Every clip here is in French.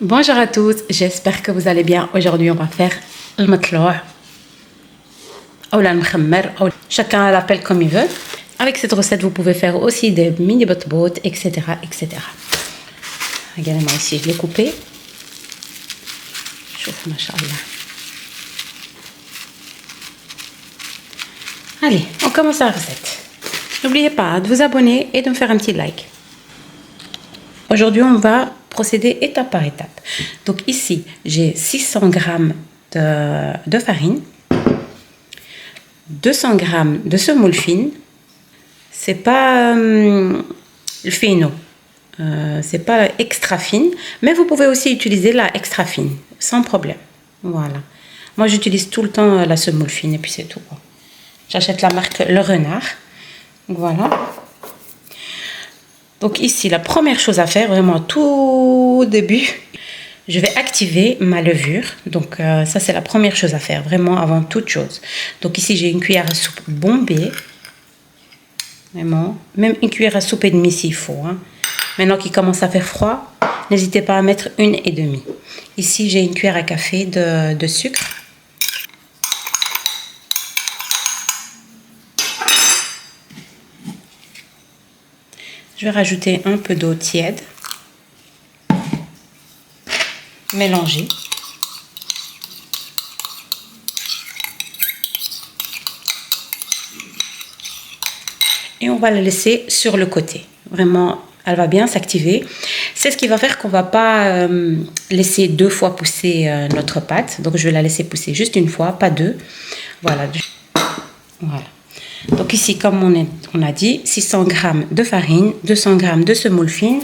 Bonjour à tous, j'espère que vous allez bien. Aujourd'hui, on va faire le matloua ou la mkhammer, ou chacun l'appelle comme il veut. Avec cette recette, vous pouvez faire aussi des mini bot-bot, etc., etc. Regardez-moi ici, je l'ai coupé. Chouf, machallah. Allez, on commence la recette. N'oubliez pas de vous abonner et de me faire un petit like. Aujourd'hui, on va procéder étape par étape. Donc ici, j'ai 600 g de farine, 200 g de semoule fine. C'est pas le fino, c'est pas extra fine, mais vous pouvez aussi utiliser la extra fine, sans problème. Voilà. Moi, j'utilise tout le temps la semoule fine et puis c'est tout. J'achète la marque Le Renard. Voilà. Donc ici, la première chose à faire, vraiment tout début, je vais activer ma levure. Donc ça, c'est la première chose à faire, vraiment avant toute chose. Donc ici, j'ai une cuillère à soupe bombée. Vraiment, même une cuillère à soupe et demie s'il faut. Maintenant qu'il commence à faire froid, n'hésitez pas à mettre 1,5. Ici, j'ai une cuillère à café de sucre. Je vais rajouter un peu d'eau tiède. Mélanger. Et on va la laisser sur le côté. Vraiment, elle va bien s'activer. C'est ce qui va faire qu'on ne va pas laisser 2 fois pousser notre pâte. Donc, je vais la laisser pousser juste une fois, pas 2. Voilà. Voilà. Donc ici, comme on a dit, 600 g de farine, 200 g de semoule fine.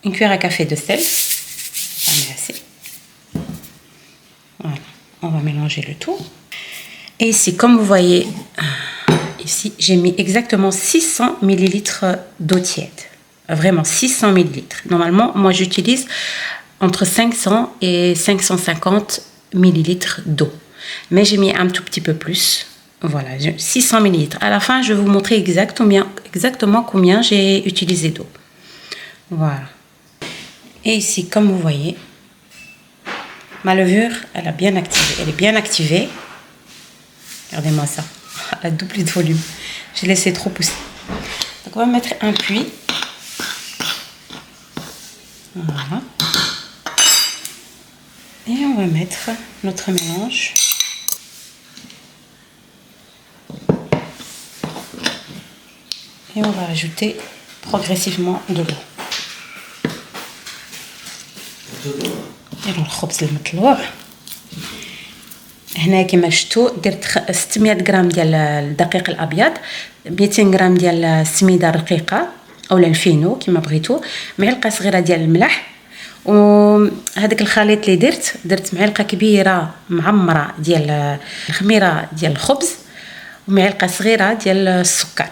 Une cuillère à café de sel. On met assez. Voilà. On va mélanger le tout. Et ici, comme vous voyez, ici, j'ai mis exactement 600 ml d'eau tiède. Vraiment 600 ml. Normalement, moi, j'utilise entre 500 et 550 ml d'eau. Mais j'ai mis un tout petit peu plus. Voilà, 600 ml. À la fin, je vais vous montrer exactement combien j'ai utilisé d'eau. Voilà. Et ici, comme vous voyez, ma levure, elle a bien activé. Elle est bien activée. Regardez-moi ça. Elle a doublé de volume. J'ai laissé trop pousser. Donc, on va mettre un puits. Voilà. Et on va mettre notre mélange. Et on va ajouter progressivement de l'eau. Et le خبز المطلوع هنا كما شفتوا درت 600 غرام ديال الدقيق الابيض، 200 غرام ديال السميده الرقيقه اولا الفينو كما بغيتو، معلقه صغيره ديال الملح. وهذاك الخليط اللي درت معلقه كبيره معمره ديال الخميره ديال الخبز ومعلقه صغيره ديال السكر.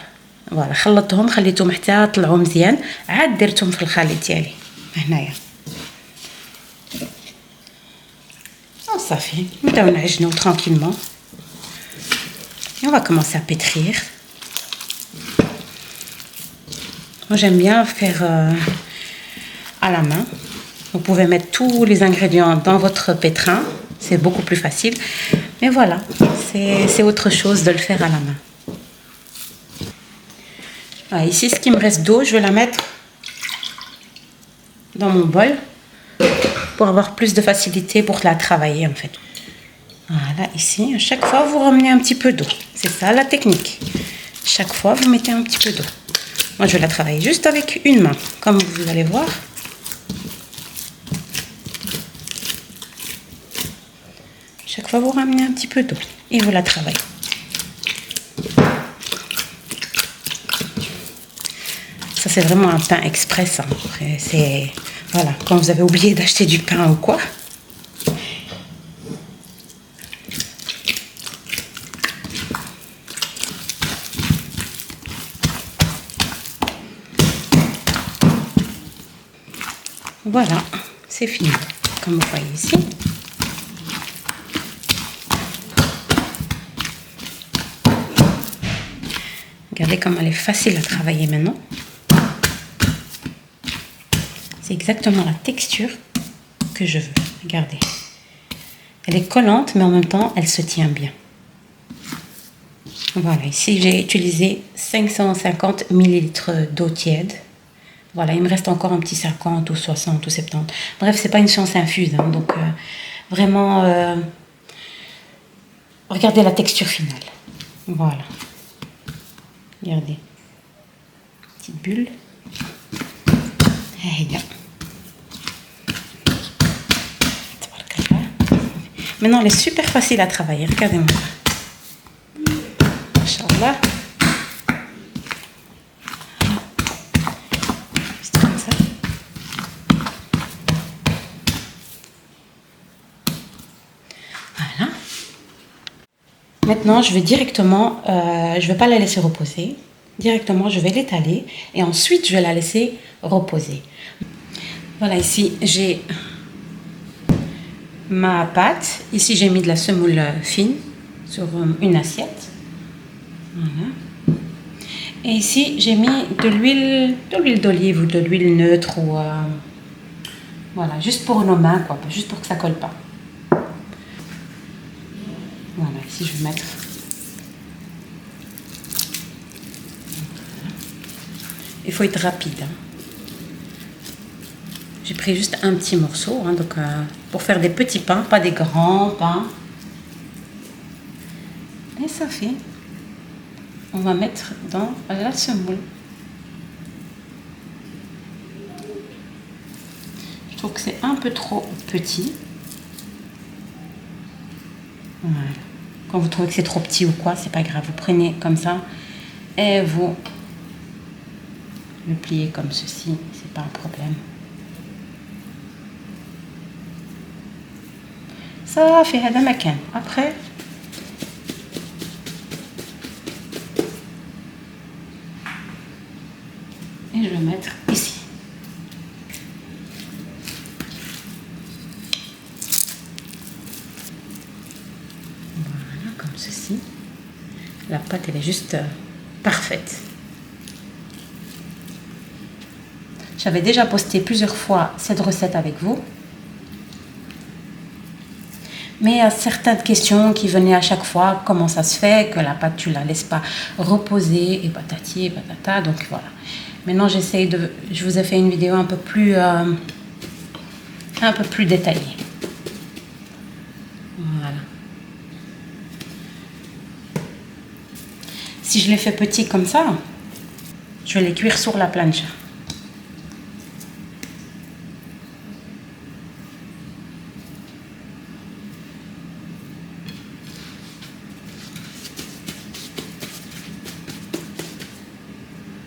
فوالا خلطتهم خليتهم حتى طلعوا مزيان، عاد درتهم في الخليط ديالي هنايا. صافي نبداو نعجنو tranquillement. Et on va commencer à pétrir. Moi j'aime bien faire à la main. Vous pouvez mettre tous les ingrédients dans votre pétrin, c'est beaucoup plus facile. Mais voilà, c'est autre chose de le faire à la main. Voilà, ici, ce qui me reste d'eau, je vais la mettre dans mon bol pour avoir plus de facilité pour la travailler en fait. Voilà, ici, à chaque fois, vous ramenez un petit peu d'eau. C'est ça la technique. Chaque fois, vous mettez un petit peu d'eau. Moi, je vais la travailler juste avec une main, comme vous allez voir. Chaque fois, vous ramenez un petit peu d'eau et vous la travaillez. Ça, c'est vraiment un pain express. Hein. C'est, voilà, quand vous avez oublié d'acheter du pain ou quoi. Voilà, c'est fini, comme vous voyez ici. Regardez comme elle est facile à travailler maintenant. c'est exactement la texture que je veux. Regardez. Elle est collante, mais en même temps, elle se tient bien. Voilà, ici, j'ai utilisé 550 ml d'eau tiède. Voilà, il me reste encore un petit 50 ou 60 ou 70. Bref, c'est pas une science infuse, hein, donc vraiment, regardez la texture finale. Voilà. Regardez. Petite bulle. Et là. Maintenant, elle est super facile à travailler. Regardez-moi. Inch'Allah. Juste comme ça. Voilà. Maintenant, je vais directement, je ne vais pas la laisser reposer. Directement, je vais l'étaler et ensuite, je vais la laisser reposer. Voilà, ici, j'ai ma pâte. Ici, j'ai mis de la semoule fine sur une assiette. Voilà. Et ici, j'ai mis de l'huile d'olive ou de l'huile neutre ou voilà, juste pour nos mains, quoi, juste pour que ça colle pas. Voilà, ici, je vais mettre. Il faut être rapide. Hein. J'ai pris juste un petit morceau, hein, donc pour faire des petits pains, pas des grands pains. Et ça fait. On va mettre dans la semoule. Je trouve que c'est un peu trop petit. Voilà. Quand vous trouvez que c'est trop petit ou quoi, c'est pas grave. Vous prenez comme ça et vous le pliez comme ceci. C'est pas un problème. Ça fait هذا مكان. Après, et je vais mettre ici. Voilà, comme ceci. La pâte, elle est juste parfaite. J'avais déjà posté plusieurs fois cette recette avec vous. Mais il y a certaines questions qui venaient à chaque fois. Comment ça se fait que la pâte, tu la laisses pas reposer et patati et patata. Donc voilà. Maintenant, j'essaye de... Je vous ai fait une vidéo un peu plus détaillée. Voilà. Si je les fais petits comme ça, je vais les cuire sur la plancha.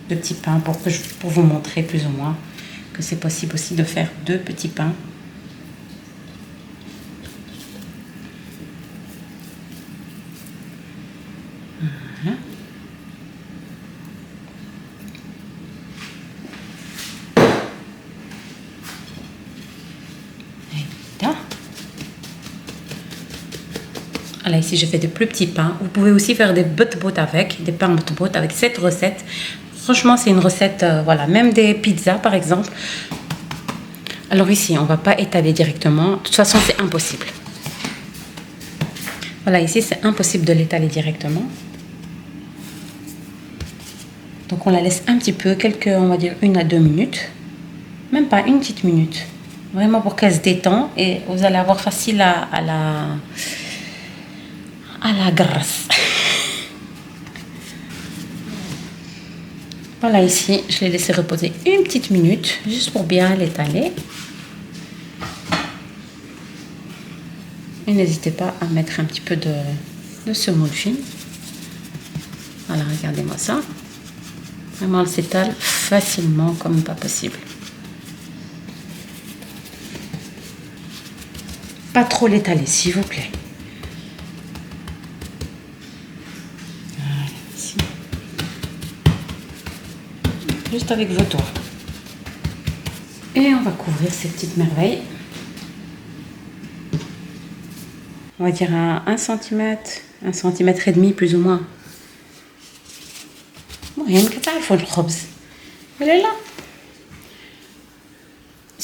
De petits pains pour vous montrer plus ou moins que c'est possible aussi de faire 2 petits pains. Voilà. Et là. Voilà, ici j'ai fait de plus petits pains. Vous pouvez aussi faire des bot-bot avec, des pains bot-bot avec cette recette. Franchement, c'est une recette, voilà, même des pizzas par exemple. Alors ici, on ne va pas étaler directement. De toute façon, c'est impossible. Voilà, ici, c'est impossible de l'étaler directement. Donc, on la laisse un petit peu, on va dire 1 à 2 minutes. Même pas, une petite minute. Vraiment pour qu'elle se détend. Et vous allez avoir facile à la grasse. Voilà, ici, je l'ai laissé reposer une petite minute, juste pour bien l'étaler. Et n'hésitez pas à mettre un petit peu de semoule fine. Voilà, regardez-moi ça. Vraiment, elle s'étale facilement, comme pas possible. Pas trop l'étaler, s'il vous plaît. Juste avec vos doigts. Et on va couvrir ces petites merveilles. On va dire à 1 cm, 1,5 cm plus ou moins. المهم كتعرفوا الخبز ولا لا.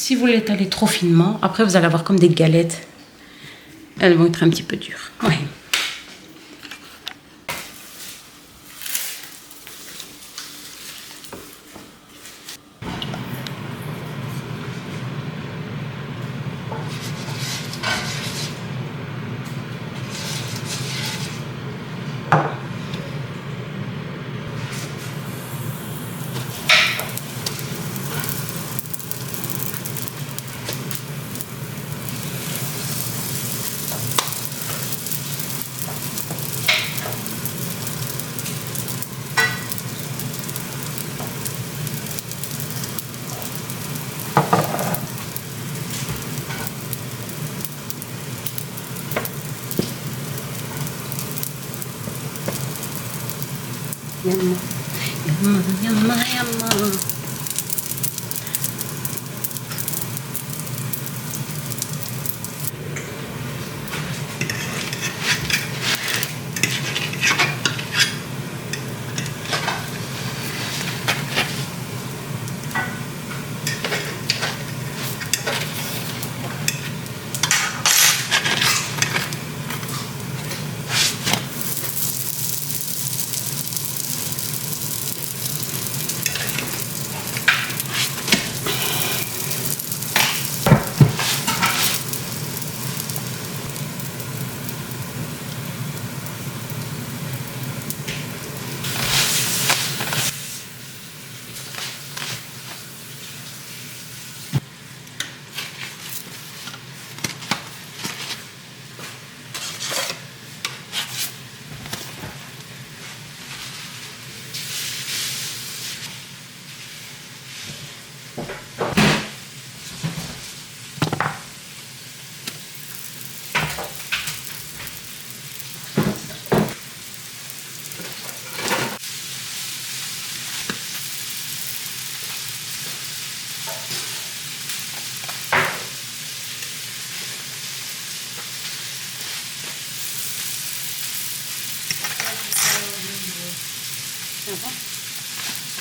Si vous l'étalez trop finement, après vous allez avoir comme des galettes. Elles vont être un petit peu dures. Ouais. Yamma, yamma, yamma, yamma.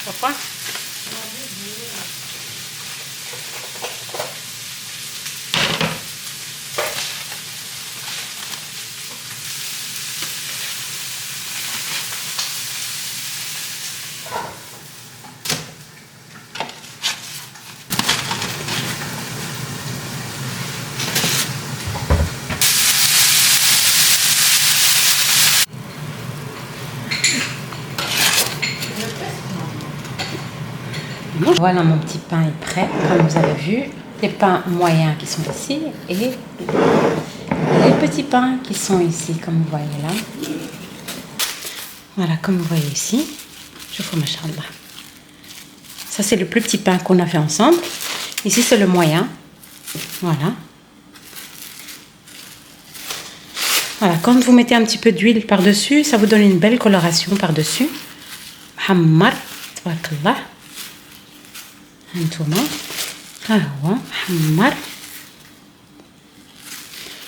Pourquoi? Voilà, mon petit pain est prêt, comme vous avez vu. Les pains moyens qui sont ici et les petits pains qui sont ici, comme vous voyez là. Voilà, comme vous voyez ici. Je vous machallah. Ça, c'est le plus petit pain qu'on a fait ensemble. Ici, c'est le moyen. Voilà. Voilà, quand vous mettez un petit peu d'huile par-dessus, ça vous donne une belle coloration par-dessus. Hammar, tabarakallah. هانتوما ها هو محمر.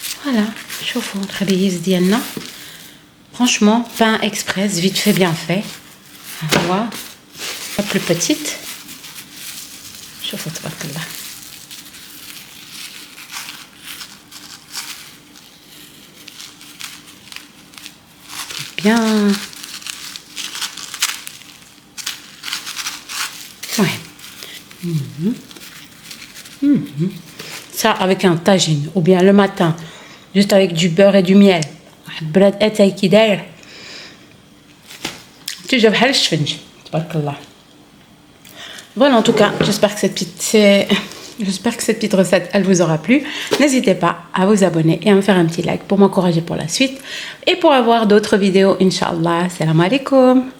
فوالا شوفوا الخبيز ديالنا franchement pain express vite fait bien fait. ها هو la plus petite. شوفوا تبارك الله. Bien. Ouais. Ça avec un tagine ou bien le matin juste avec du beurre et du miel. Voilà, en tout cas, j'espère que cette petite recette elle vous aura plu. N'hésitez pas à vous abonner et à me faire un petit like pour m'encourager pour la suite et pour avoir d'autres vidéos, Inch'Allah. Salam alaikum.